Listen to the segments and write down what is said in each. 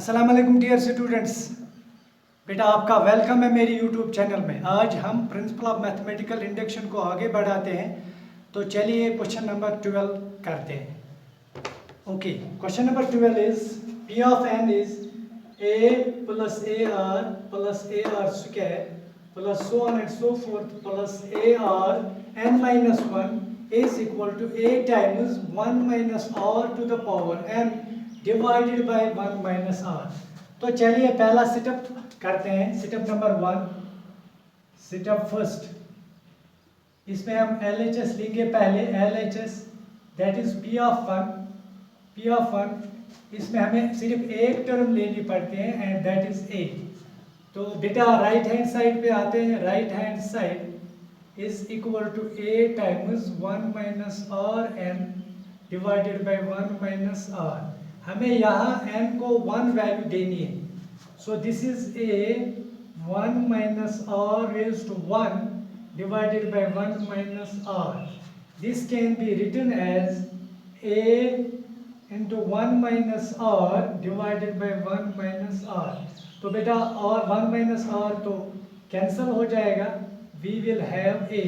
अस्सलाम वालेकुम dear students, बेटा आपका वेलकम है मेरी यूट्यूब चैनल में। आज हम प्रिंसिपल ऑफ मैथमेटिकल इंडक्शन को आगे बढ़ाते हैं। तो चलिए क्वेश्चन नंबर 12 करते हैं। Okay, question number 12 is P of n is a plus ar plus ar square plus so on and so forth plus ar n minus 1 is equal to a times 1 minus r to the power n divided by 1 minus r। तो चलिए पहला setup करते हैं। Setup number 1, setup first, इसमें हम LHS लेंगे। पहले LHS that is P of 1, इसमें हमें सिर्फ एक टर्म लेनी पड़ती है एंड दैट इज a। तो बेटा राइट हैंड साइड पे आते हैं। Right hand side is equal to a times 1 minus r n divided by 1 minus r। हमें यहाँ n को 1 वैल्यू देनी है। So this is a 1 minus r raised to 1 divided by 1 minus r. This can be written as a into 1 minus r divided by 1 minus r. तो बेटा और 1 minus r तो cancel हो जाएगा। We will have a.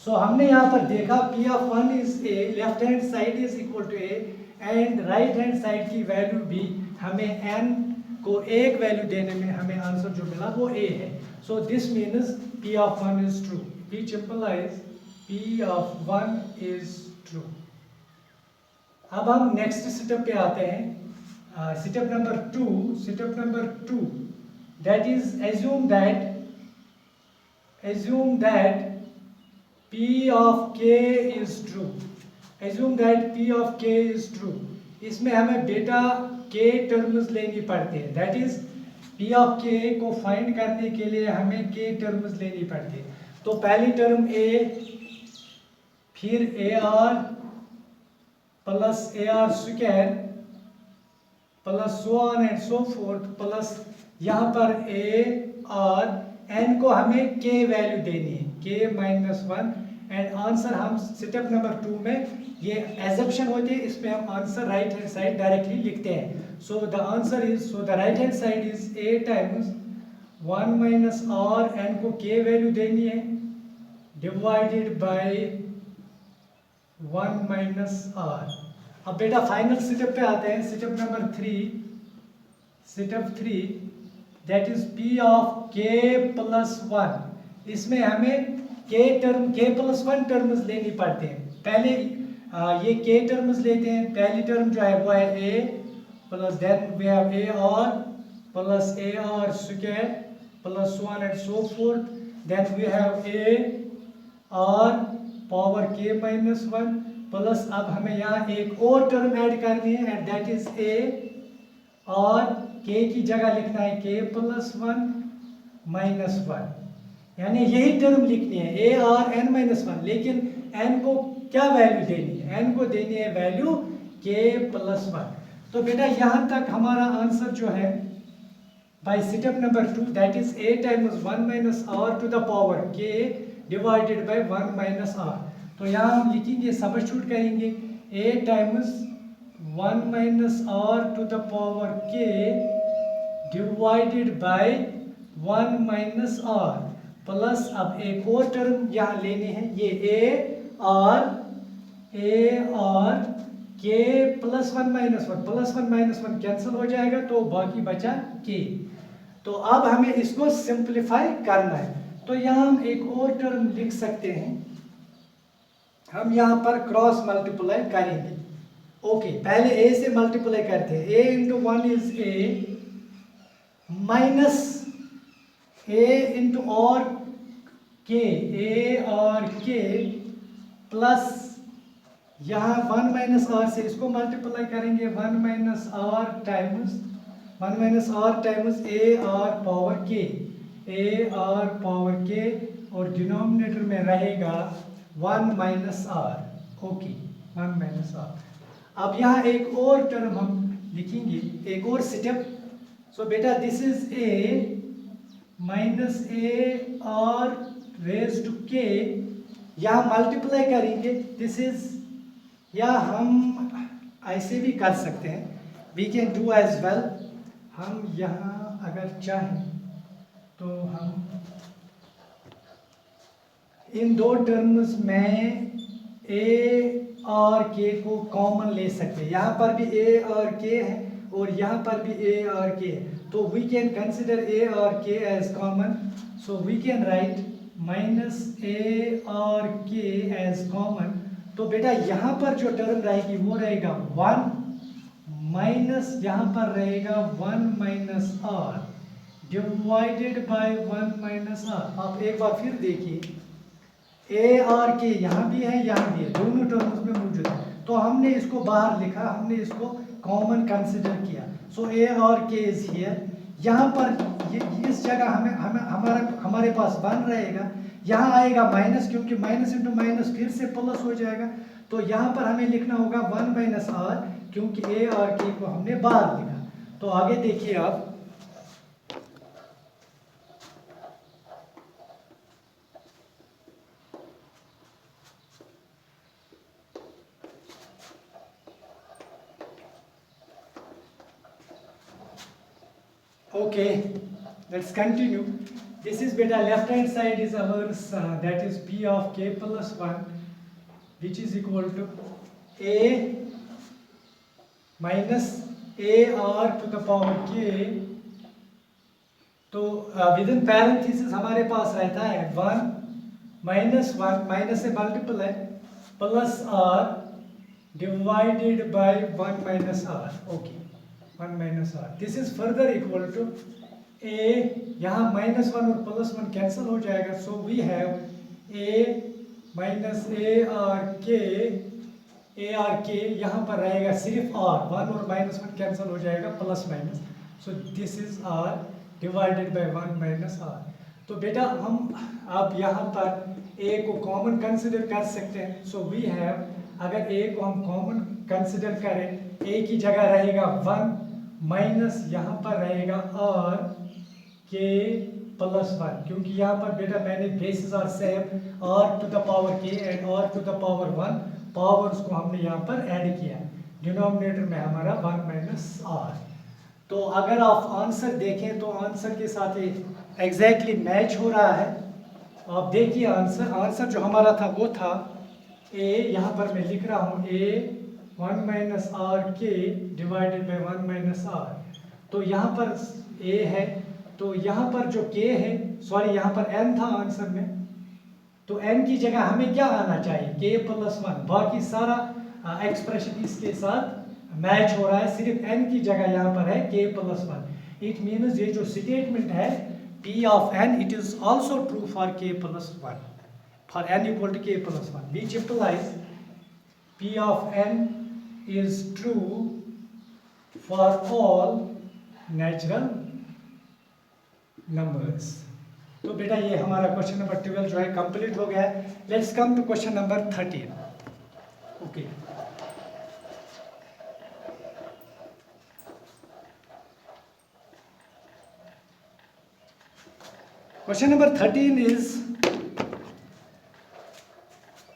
So हमने यहाँ पर देखा P of 1 is a, left hand side is equal to a and right hand side की वैल्यू भी हमें n को एक वैल्यू देने में हमें आंसर जो मिला वो a है। So this means P of 1 is true, which implies P of 1 is true। अब हम नेक्स्ट सेटअप पे आते हैं। Setup number 2 that is assume that P of k is true। assume that P of k is true। इसमें हमें बेटा k terms लेनी पड़ती है। That is P of k को फाइंड करने के लिए हमें k टर्म्स लेनी पड़ती है। तो पहली टर्म a, फिर ar plus ar square plus so on and so fourth plus यहाँ पर a r n को हमें k वैल्यू देनी है k माइनस 1 एंड आंसर हम सेटअप नंबर 2 में ये एजम्पशन होती है, इसमें हम answer right hand side directly लिखते हैं। So the answer is, so the right hand side is a times 1 minus r n को k वैल्यू देनी है डिवाइडेड बाय 1 माइनस r। अब बेटा फाइनल सेटअप पे आते हैं। Setup number 3 that is P of k plus 1। इसमें हमें k प्लस 1 टर्म्स लेनी पड़ते हैं। पहले ये k टर्म्स लेते हैं। पहली टर्म जो है वो है a plus then we have a r plus a r square plus so on and so forth, then we have a r power k minus 1 plus अब हमें यहाँ एक और टर्म ऐड करनी है एंड दैट इज a और k की जगह लिखना है k प्लस 1 माइनस 1, यानी यही टर्म लिखनी है a r n माइनस 1। लेकिन n को क्या वैल्यू देनी है? n को देनी है वैल्यू k प्लस 1। तो बेटा यहाँ तक हमारा आंसर जो है by setup number 2 that is a times 1 minus r to the power k divided by 1 minus r। तो यहाँ हम लिखेंगे, सबस्टिट्यूट करेंगे a times 1 minus r to the power k divided by 1 minus r plus अब एक और term यहाँ लेने हैं, ये a r k plus 1 minus 1 plus 1 minus 1 cancel हो जाएगा तो बाकी बचा k। तो अब हमें इसको सिंप्लीफाई करना है। तो यहाँ हम एक और टर्म लिख सकते हैं। हम यहाँ पर क्रॉस मल्टीप्लाई करेंगे। ओके, पहले a से मल्टीप्लाई करते हैं। a into 1 is a minus a into और k, a और k प्लस यहाँ 1 माइनस r से इसको मल्टीप्लाई करेंगे 1 minus r times a r power k और डिनोमिनेटर में रहेगा 1 minus r। Okay, 1 minus r। अब यहाँ एक और टर्म हम लिखेंगे, एक और सेटअप। सो बेटा this is a minus a r raise to k, यहाँ मल्टीप्लाई करेंगे। दिस इज, या हम ऐसे भी कर सकते हैं, we can do as well. हम यहाँ अगर चाहें तो हम इन दो टर्म्स में ए और के को कॉमन ले सकते हैं। यहाँ पर भी ए और के है और यहाँ पर भी ए और के है, तो वी कैन कंसिडर ए और K as common. So we can write minus A और के एज कॉमन। तो बेटा यहाँ पर जो टर्म रहेगी वो रहेगा 1 माइनस यहाँ पर रहेगा 1 minus r divided by 1 minus r. आप एक बार फिर देखिए, ए और के यहाँ भी है यहाँ भी है, दोनों टर्म्स में मौजूद है, तो हमने इसको बाहर लिखा, हमने इसको कॉमन कंसिडर किया। सो ए और के इज हियर। यहाँ पर इस जगह हमारे पास 1 रहेगा, यहाँ आएगा माइनस, क्योंकि माइनस इंटू माइनस फिर से प्लस हो जाएगा, तो यहाँ पर हमें लिखना होगा 1 माइनस आर, क्योंकि ए और के को हमने बाहर लिखा। तो आगे देखिए आप, okay, let's continue. This is beta left hand side is ours, that is p of k plus 1, which is equal to a minus a r to the power k. तो विद इन पैरेंथेसिस हमारे पास रहता है 1 minus 1, minus से multiple है, plus R divided by 1 minus R. Okay, 1 minus R, this is further equal to A, यहाँ minus 1 और plus 1 cancel हो जाएगा, so we have A minus A R K, यहाँ पर रहेगा सिर्फ आर, 1 और माइनस 1 कैंसिल हो जाएगा, plus minus, so this is r divided by 1 minus r. तो बेटा हम आप यहाँ पर ए को कॉमन कंसिडर कर सकते हैं। सो वी हैव, अगर ए को हम कॉमन कंसिडर करें, ए की जगह रहेगा 1 माइनस यहाँ पर रहेगा आर के प्लस 1, क्योंकि यहाँ पर बेटा मैंने basis R same, R to the power K and R to the power 1 powers को हमने यहाँ पर ऐड किया, डिनोमिनेटर में हमारा 1 माइनस आर। तो अगर आप आंसर देखें तो आंसर के साथ एग्जैक्टली मैच हो रहा है। आप देखिए आंसर जो हमारा था वो था ए, यहाँ पर मैं लिख रहा हूँ ए 1 माइनस आर के डिवाइडेड बाय 1 माइनस आर। तो यहाँ पर ए है, तो यहाँ पर जो के है, सॉरी यहाँ पर एन था आंसर में, तो एन की जगह हमें क्या आना चाहिए, के प्लस 1। बाकी सारा एक्सप्रेशन इसके साथ मैच हो रहा है, सिर्फ n की जगह यहाँ पर है k प्लस 1। इट मीन्स ये जो स्टेटमेंट है p of n, it is also true for k plus 1, for n equal to k plus 1, which implies p of n is true for all natural numbers. तो बेटा ये हमारा question number 12 जो है complete हो गया है। Let's come to question number 13। Okay, question number 13 is,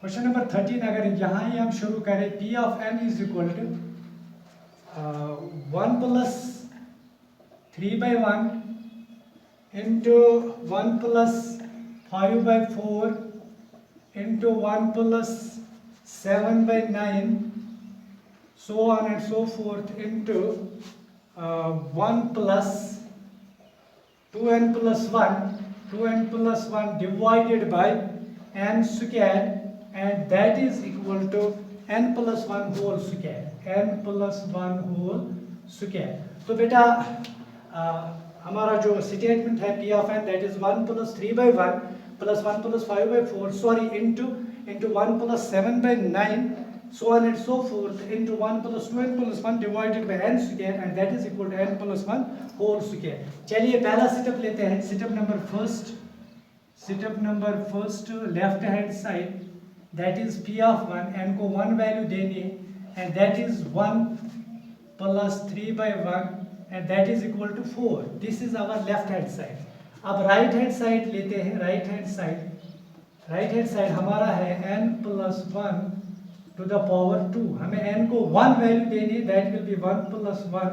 question number 13 अगर यहाँ ही हम शुरू करें, p of n is equal to 1 plus 3 by 1 into 1 plus 5 by 4 into 1 plus 7 by 9 so on and so forth into 1 plus 2n plus 1 divided by n square, and that is equal to n plus 1 whole square, n plus 1 whole square। तो बेटा हमारा जो statement है p of n, that is 1 plus 3 by 1 plus 1 plus 5 by 4, sorry, into 1 plus 7 by 9 so on and so forth into 1 plus 2n plus 1 divided by n square, and that is equal to n plus 1 whole square। चलिए पहला step लेते हैं, step number first left hand side, that is p of 1, n को 1 value देनी है, and that is 1 plus 3 by 1 and that is equal to 4। this is our left hand side। अब right hand side लेते हैं, right hand side हमारा है n plus 1 to the power 2, हमें n को 1 वैल्यू देनी है, that will be 1 plus 1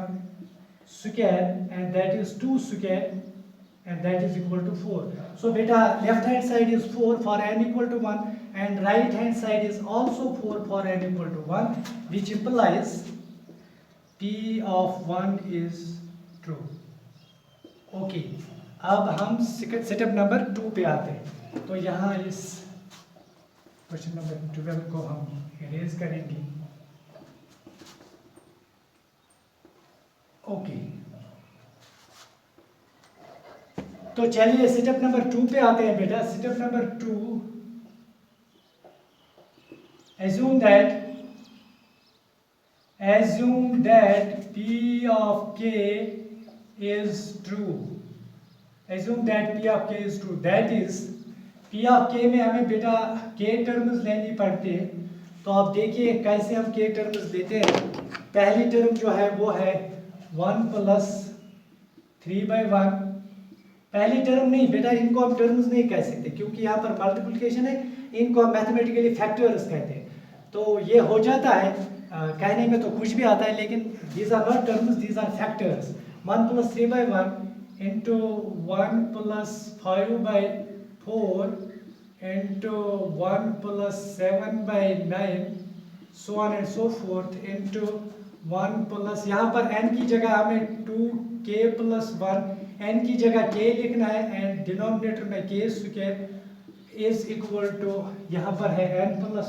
square and that is 2 square and that is equal to 4. So beta left hand side is 4 for n equal to 1 and right hand side is also 4 for n equal to 1, which implies P of 1 is true. Okay अब हम setup number 2 पे आते हैं। तो यहाँ इस question number 12 को हम इरेज करेंगे। ओके तो चलिए सेटअप नंबर 2 पे आते हैं बेटा। Setup number 2, assume that P of k is true. Assume that P of k is true. That is P of k में हमें बेटा k टर्म्स लेनी पड़ती है। तो आप देखिए कैसे हम k टर्म्स लेते हैं। पहली टर्म जो है वो है 1 प्लस 3/1। पहली टर्म नहीं बेटा, इनको हम टर्म्स नहीं कह सकते क्योंकि यहाँ पर मल्टीप्लिकेशन है, इनको हम मैथमेटिकली फैक्टर्स कहते हैं। तो ये हो जाता है, कहने में तो कुछ भी आता है लेकिन these are not terms, these are factors. 1 plus 3/1 into 1 plus 5/4 into 1 plus 7/9 so on and so forth into 1 plus, यहाँ पर n की जगह हमें 2k प्लस 1, n की जगह k लिखना है एंड डिनोमिनेटर में k square is equal to, यहाँ पर है n plus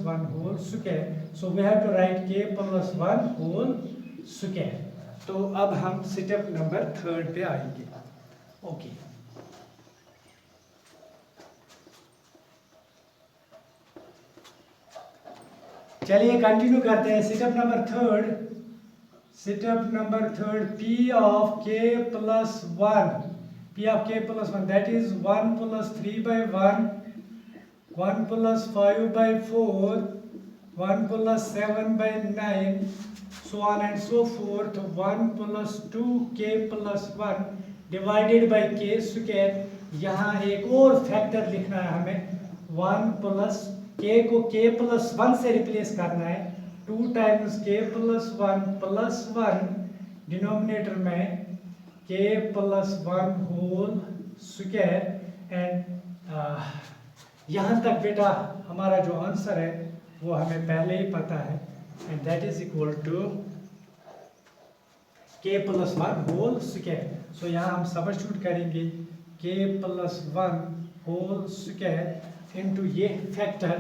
1 whole square. So we have to write k plus 1 whole square. तो अब हम स्टेप नंबर 3 पे आएंगे। ओके चलिए कंटिन्यू करते हैं। Step number 3, P of k plus 1, P of k plus 1 that is 1 plus 3/1, 1 plus 5/4, 1 plus 7/9 so on and so forth, 1 plus 2k plus 1 divided by k square। यहाँ एक और factor लिखना है हमें, 1 प्लस k को k plus 1 से replace करना है, 2 times k plus 1 plus 1 denominator में k plus 1 whole square. And यहाँ तक बेटा हमारा जो आंसर है वो हमें पहले ही पता है and that is equal to k plus 1 whole square. So यहाँ हम सब्स्टिट्यूट करेंगे k plus 1 whole square into ये फैक्टर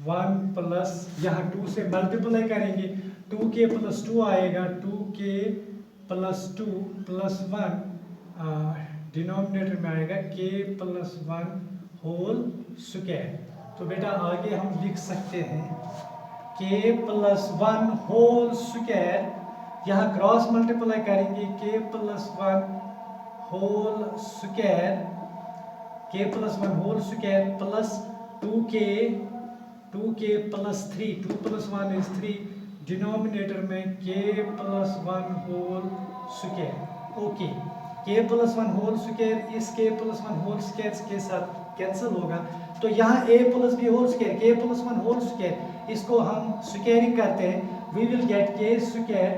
1 प्लस, यहाँ 2 से मल्टीप्लाई करेंगे, 2k प्लस 2 आएगा, 2k प्लस 2 प्लस 1 डिनोमिनेटर में आएगा k प्लस 1 होल स्क्वायर। तो बेटा आगे हम लिख सकते हैं k प्लस 1 होल स्क्वायर, यहाँ क्रॉस मल्टीप्लाई करेंगे k plus 1 whole square, k plus 1 whole square plus 2k plus 3, 2 plus 1 is 3 denominator में k plus 1 whole square. Okay k plus 1 whole square इस k प्लस 1 होल स्क्वायर के साथ cancel होगा, तो यहाँ a plus b whole square, k plus 1 whole square, इसको हम squaring करते हैं, we will get k square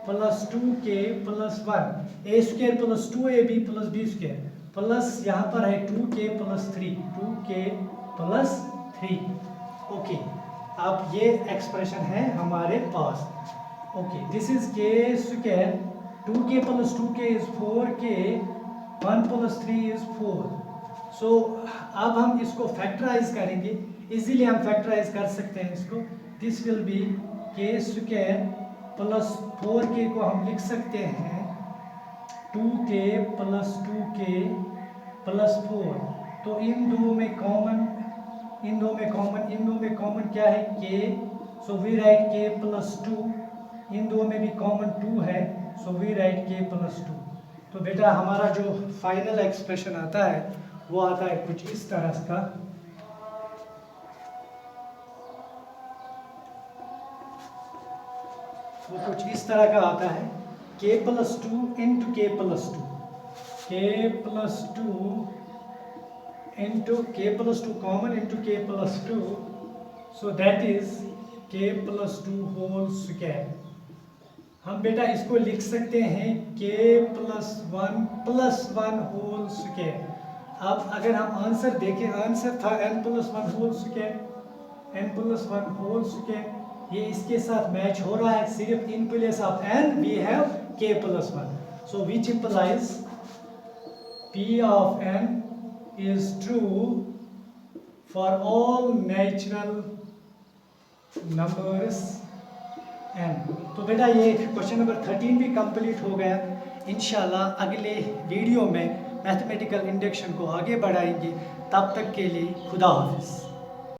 plus 2k plus 1 a square plus 2ab plus b square plus यहाँ पर है 2k plus 3, 2k plus 3। Okay अब ये expression है हमारे पास। Okay this is k square, 2k plus 2k is 4k, 1 plus 3 is 4। So अब हम इसको फैक्टराइज करेंगे, इजीली हम फैक्टराइज कर सकते हैं इसको। This will be k square plus 4k को हम लिख सकते हैं 2k प्लस 2k प्लस 4। तो इन दो में कॉमन क्या है k, so we write k plus 2, इन दो में भी कॉमन 2 है, so we write k plus 2। तो बेटा हमारा जो फाइनल एक्सप्रेशन आता है वो आता है कुछ इस तरह का, वो कुछ इस तरह का आता है k plus 2 into k plus 2, k plus 2 into k plus 2 common into k plus 2, so that is k plus 2 whole square. हम बेटा इसको लिख सकते हैं k + 1 होल स्क्वायर। अब अगर हम आंसर देखें, आंसर था n + 1 whole square, n + 1 whole square. ये इसके साथ मैच हो रहा है, सिर्फ in place of n we have k + 1, so which implies p of n is true for all natural numbers n। तो बेटा ये क्वेश्चन नंबर 13 भी कंप्लीट हो गया। इंशाल्लाह अगले वीडियो में मैथमेटिकल इंडक्शन को आगे बढ़ाएंगे। तब तक के लिए खुदा हाफिज़।